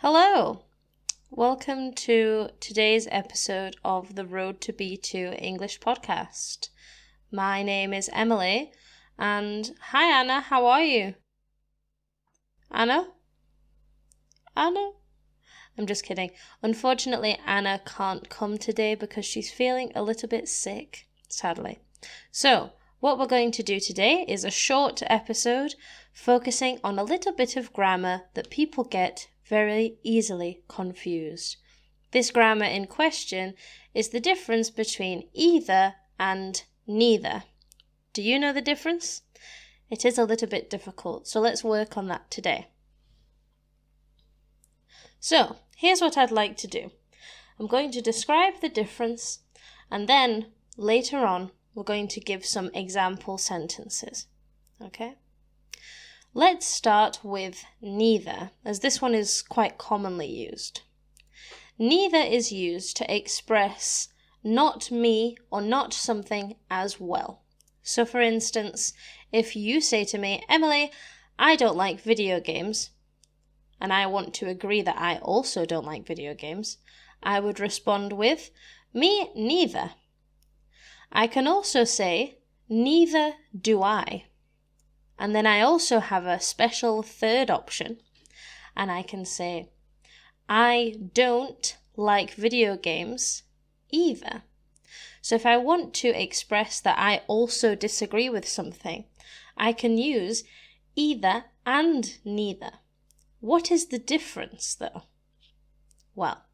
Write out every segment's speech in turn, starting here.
Hello, welcome to today's episode of the Road to B2 English podcast. My name is Emily, and hi Anna, how are you? Anna? I'm just kidding. Unfortunately, Anna can't come today because she's feeling a little bit sick, sadly. So, what we're going to do today is a short episode focusing on a little bit of grammar that people get very easily confused. This grammar in question is the difference between either and neither. Do you know the difference? It is a little bit difficult, so let's work on that today. So, here's what I'd like to do. I'm going to describe the difference, and then later on, we're going to give some example sentences. Okay? Let's start with neither, as this one is quite commonly used. Neither is used to express not me or not something as well. So for instance, if you say to me, Emily, I don't like video games, and I want to agree that I also don't like video games, I would respond with, me neither. I can also say, neither do I. And then I also have a special third option, and I can say, I don't like video games either. So if I want to express that I also disagree with something, I can use either and neither. What is the difference though? Well,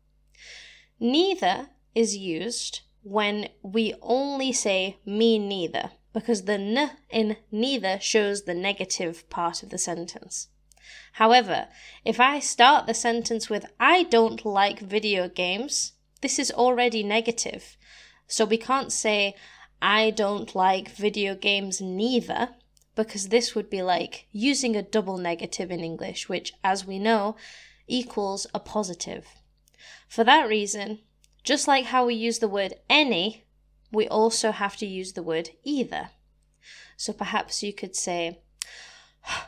neither is used when we only say me neither, because the n in neither shows the negative part of the sentence. However, if I start the sentence with I don't like video games, this is already negative. So we can't say I don't like video games neither, because this would be like using a double negative in English, which, as we know, equals a positive. For that reason, just like how we use the word any, we also have to use the word either. So perhaps you could say,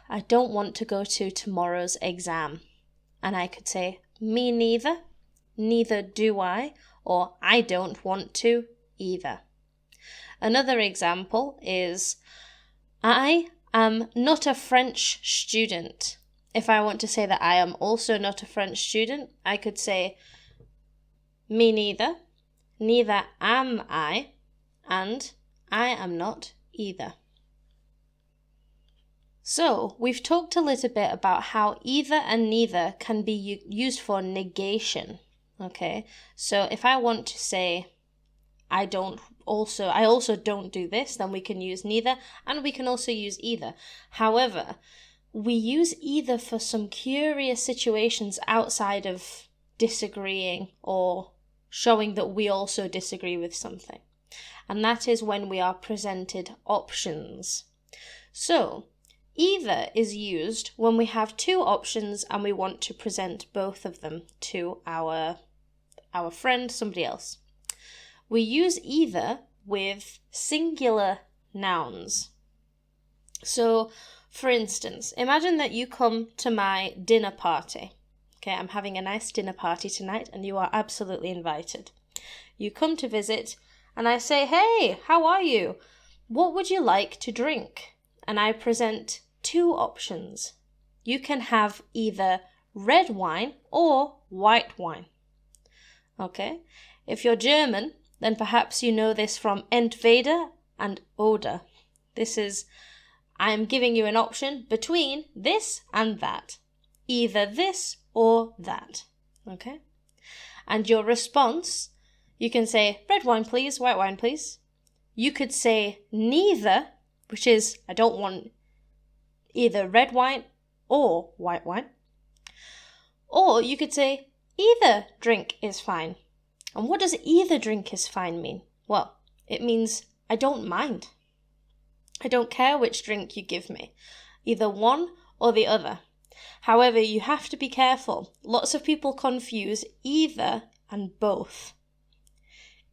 I don't want to go to tomorrow's exam. And I could say, me neither, neither do I, or I don't want to either. Another example is, I am not a French student. If I want to say that I am also not a French student, I could say, me neither, neither am I, and I am not either. So, we've talked a little bit about how either and neither can be used for negation. Okay, so if I want to say, I also don't do this, then we can use neither, and we can also use either. However, we use either for some curious situations outside of disagreeing or showing that we also disagree with something. And that is when we are presented options. So, either is used when we have two options and we want to present both of them to our friend, somebody else. We use either with singular nouns. So, for instance, imagine that you come to my dinner party. Okay, I'm having a nice dinner party tonight and you are absolutely invited. You come to visit and I say, hey, how are you? What would you like to drink? And I present two options. You can have either red wine or white wine. Okay, if you're German, then perhaps you know this from entweder and oder. This is, I am giving you an option between this and that. Either this or that. Okay? And your response, you can say, red wine please, white wine please. You could say neither, which is, I don't want either red wine or white wine. Or you could say, either drink is fine. And what does either drink is fine mean? Well, it means I don't mind. I don't care which drink you give me, either one or the other. However, you have to be careful. Lots of people confuse either and both.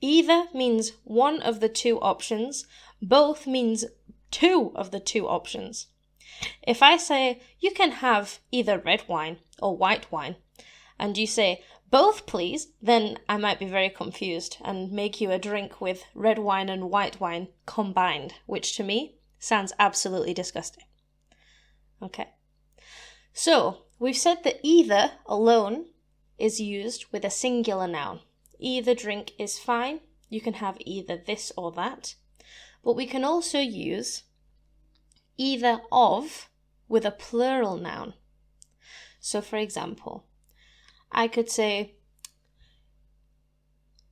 Either means one of the two options, both means two of the two options. If I say, you can have either red wine or white wine, and you say, both please, then I might be very confused and make you a drink with red wine and white wine combined, which to me sounds absolutely disgusting. Okay. So, we've said that either alone is used with a singular noun. Either drink is fine. You can have either this or that. But we can also use either of with a plural noun. So, for example, I could say,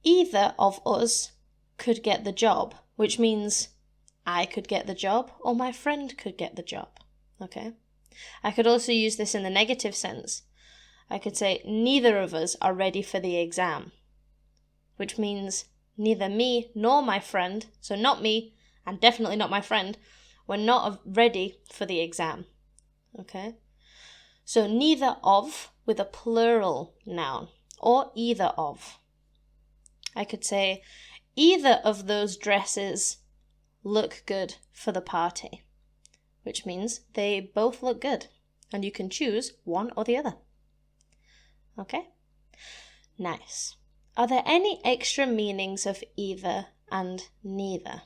either of us could get the job, which means I could get the job or my friend could get the job. Okay? I could also use this in the negative sense. I could say, neither of us are ready for the exam, which means neither me nor my friend, so not me and definitely not my friend, we're not ready for the exam. Okay? So neither of with a plural noun, or either of. I could say, either of those dresses look good for the party, which means they both look good, and you can choose one or the other. Okay? Nice. Are there any extra meanings of either and neither?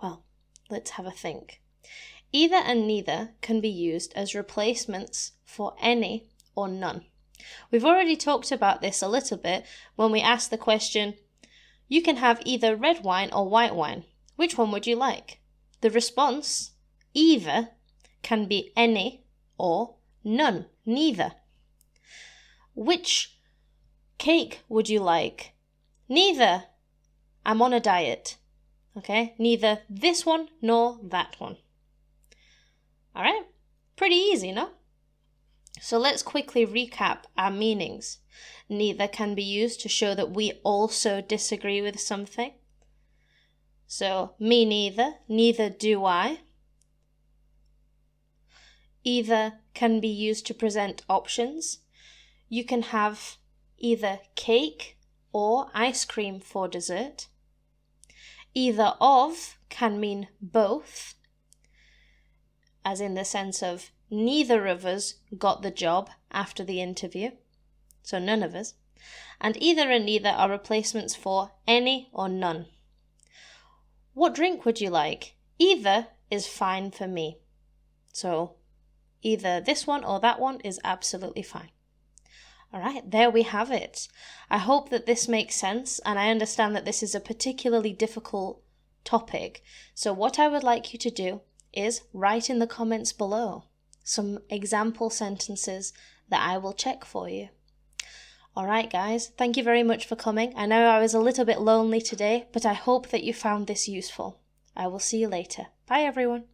Well, let's have a think. Either and neither can be used as replacements for any or none. We've already talked about this a little bit when we asked the question, you can have either red wine or white wine. Which one would you like? The response, either, can be any or none, neither. Which cake would you like? Neither. I'm on a diet. Okay? Neither this one nor that one. All right? Pretty easy, no? So let's quickly recap our meanings. Neither can be used to show that we also disagree with something. So, me neither, neither do I. Either can be used to present options. You can have either cake or ice cream for dessert. Either of can mean both, as in the sense of neither of us got the job after the interview, so none of us. And either and neither are replacements for any or none. What drink would you like? Either is fine for me. So either this one or that one is absolutely fine. All right, there we have it. I hope that this makes sense, and I understand that this is a particularly difficult topic. So what I would like you to do is write in the comments below some example sentences that I will check for you. All right, guys, thank you very much for coming. I know I was a little bit lonely today, but I hope that you found this useful. I will see you later. Bye, everyone.